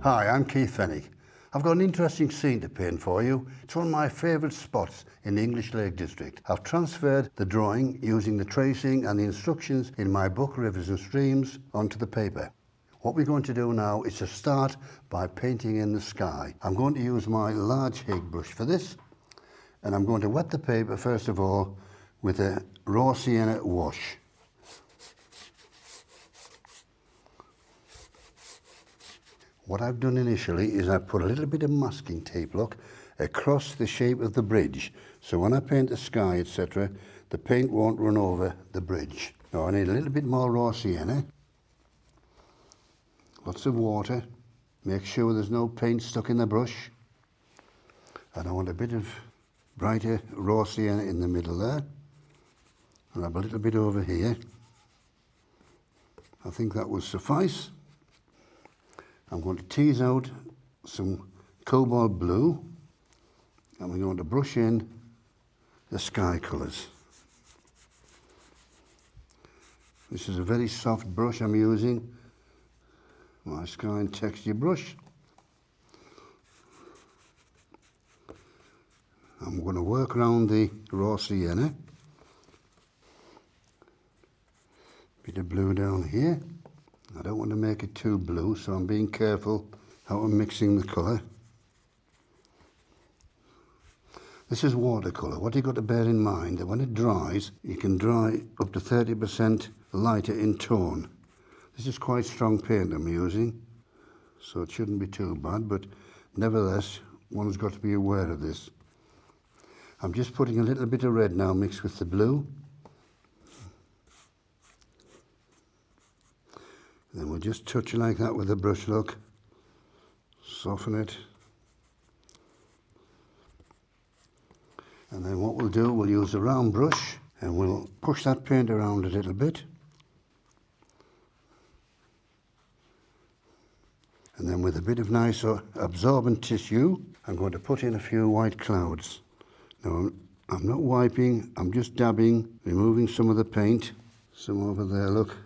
Hi, I'm Keith Fenwick. I've got an interesting scene to paint for you. It's one of my favourite spots in the English Lake District. I've transferred the drawing using the tracing and the instructions in my book Rivers and Streams onto the paper. What we're going to do now is to start by painting in the sky. I'm going to use my large Hig brush for this, and I'm going to wet the paper first of all with a raw sienna wash. What I've done initially is I've put a little bit of masking tape, look, across the shape of the bridge. So when I paint the sky, etc., the paint won't run over the bridge. Now I need a little bit more raw sienna. Lots of water. Make sure there's no paint stuck in the brush. And I want a bit of brighter raw sienna in the middle there. And I have a little bit over here. I think that will suffice. I'm going to tease out some cobalt blue, and we're going to brush in the sky colours. This is a very soft brush I'm using, my sky and texture brush. I'm going to work around the raw sienna. Bit of blue down here. I don't want to make it too blue, so I'm being careful how I'm mixing the colour. This is watercolour. What you've got to bear in mind that when it dries, you can dry up to 30% lighter in tone. This is quite strong paint I'm using, so it shouldn't be too bad, but nevertheless, one's got to be aware of this. I'm just putting a little bit of red now mixed with the blue. Then we'll just touch it like that with the brush, look. Soften it. And then what we'll do, we'll use a round brush and we'll push that paint around a little bit. And then with a bit of nice absorbent tissue, I'm going to put in a few white clouds. Now, I'm not wiping, I'm just dabbing, removing some of the paint. Some over there, look.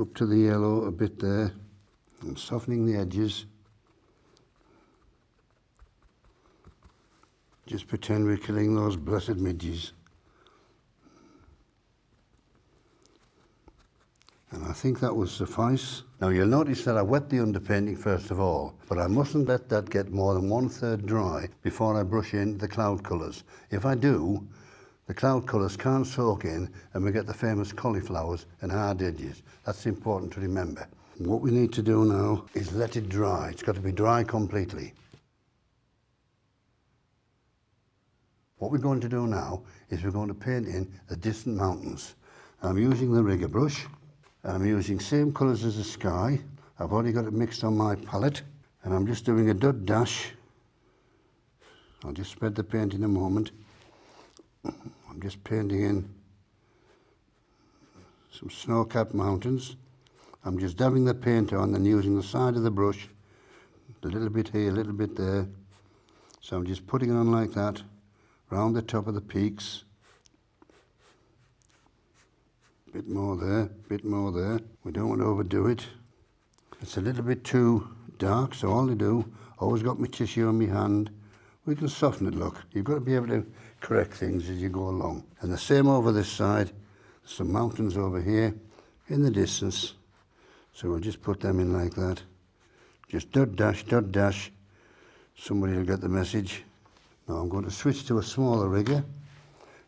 Up to the yellow a bit there, and softening the edges. Just pretend we're killing those blessed midges. And I think that will suffice. Now you'll notice that I wet the underpainting first of all, but I mustn't let that get more than 1/3 dry before I brush in the cloud colours. If I do, the cloud colours can't soak in and we get the famous cauliflowers and hard edges. That's important to remember. What we need to do now is let it dry. It's got to be dry completely. What we're going to do now is we're going to paint in the distant mountains. I'm using the rigger brush. I'm using same colours as the sky. I've already got it mixed on my palette, and I'm just doing a dot dash. I'll just spread the paint in a moment. I'm just painting in some snow-capped mountains. I'm just dabbing the paint on and using the side of the brush, a little bit here, a little bit there. So I'm just putting it on like that, round the top of the peaks. Bit more there, bit more there. We don't want to overdo it. It's a little bit too dark, so all I do, always got my tissue on my hand. We can soften it, look. You've got to be able to correct things as you go along. And the same over this side. Some mountains over here in the distance. So we'll just put them in like that. Just dot dash, dot dash. Somebody will get the message. Now I'm going to switch to a smaller rigger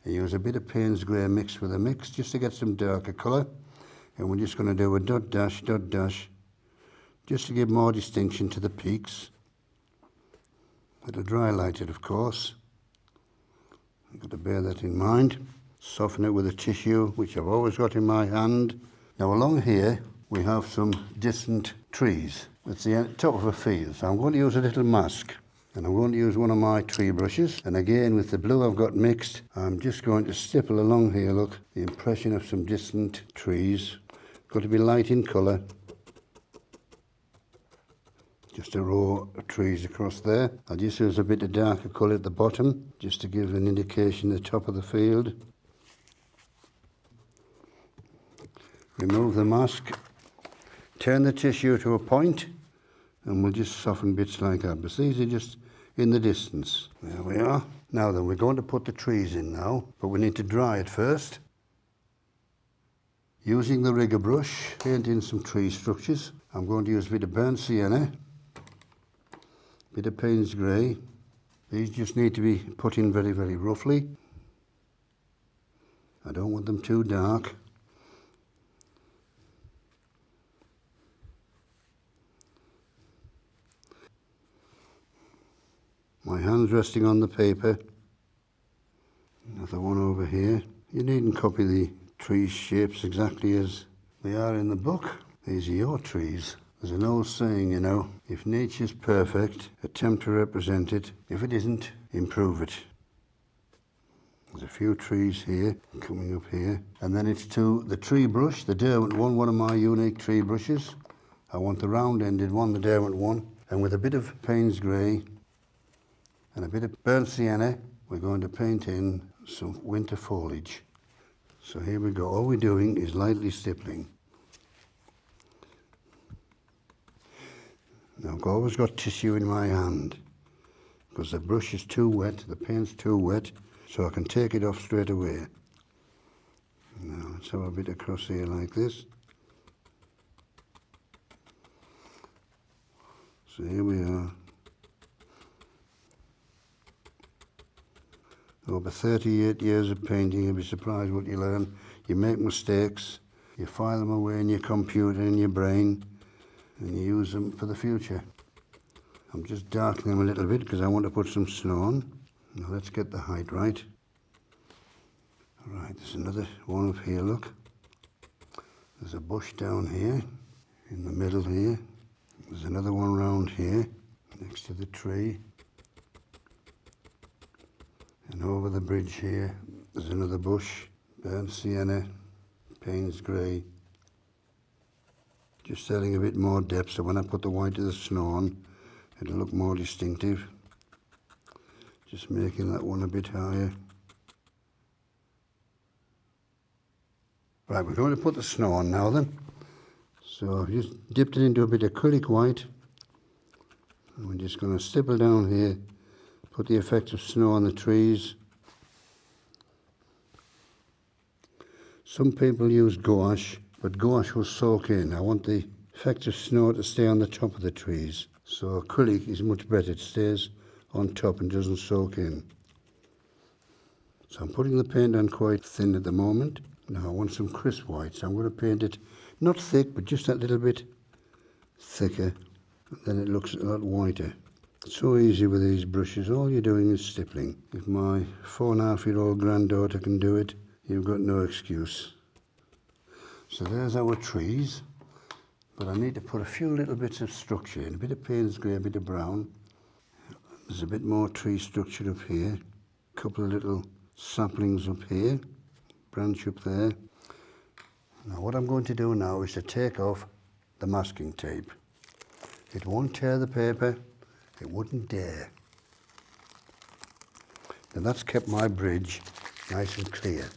and use a bit of Payne's Grey mixed with a mix just to get some darker colour. And we're just going to do a dot dash, just to give more distinction to the peaks. Let it dry lighted, of course. I've got to bear that in mind. Soften it with a tissue, which I've always got in my hand. Now along here, we have some distant trees. It's the top of a field, so I'm going to use a little mask. And I'm going to use one of my tree brushes. And again, with the blue I've got mixed, I'm just going to stipple along here, look, the impression of some distant trees. Got to be light in colour. Just a row of trees across there. I'll just use a bit of darker colour at the bottom, just to give an indication of the top of the field. Remove the mask, turn the tissue to a point, and we'll just soften bits like that. But these are just in the distance. There we are. Now then, we're going to put the trees in now, but we need to dry it first. Using the rigger brush, paint in some tree structures. I'm going to use a bit of burnt sienna, a bit of Payne's grey. These just need to be put in very, very roughly. I don't want them too dark. My hand's resting on the paper. Another one over here. You needn't copy the tree shapes exactly as they are in the book. These are your trees. There's an old saying, you know, if nature's perfect, attempt to represent it. If it isn't, improve it. There's a few trees here, coming up here. And then it's to the tree brush, the Derwent one of my unique tree brushes. I want the round-ended one, the Derwent one. And with a bit of Payne's grey and a bit of burnt sienna, we're going to paint in some winter foliage. So here we go. All we're doing is lightly stippling. Now I've always got tissue in my hand because the brush is too wet, the paint's too wet, so I can take it off straight away. Now let's have a bit across here like this. So here we are. Over 38 years of painting, you'll be surprised what you learn. You make mistakes, you file them away in your computer, in your brain, and you use them for the future. I'm just darkening them a little bit because I want to put some snow on. Now let's get the height right. Right, there's another one up here, look. There's a bush down here, in the middle here. There's another one round here, next to the tree. And over the bridge here, there's another bush, burnt sienna, Payne's grey. Just adding a bit more depth, so when I put the white of the snow on, it'll look more distinctive. Just making that one a bit higher. Right, we're going to put the snow on now then. So I've just dipped it into a bit of acrylic white. And we're just going to stipple down here, put the effect of snow on the trees. Some people use gouache, but gouache will soak in. I want the effect of snow to stay on the top of the trees. So acrylic is much better, it stays on top and doesn't soak in. So I'm putting the paint on quite thin at the moment. Now I want some crisp white, so I'm going to paint it not thick, but just that little bit thicker. Then it looks a lot whiter. It's so easy with these brushes, all you're doing is stippling. If my 4.5-year-old granddaughter can do it, you've got no excuse. So there's our trees, but I need to put a few little bits of structure in, a bit of Payne's grey, a bit of brown. There's a bit more tree structure up here, a couple of little saplings up here, branch up there. Now what I'm going to do now is to take off the masking tape. It won't tear the paper, it wouldn't dare. And that's kept my bridge nice and clear.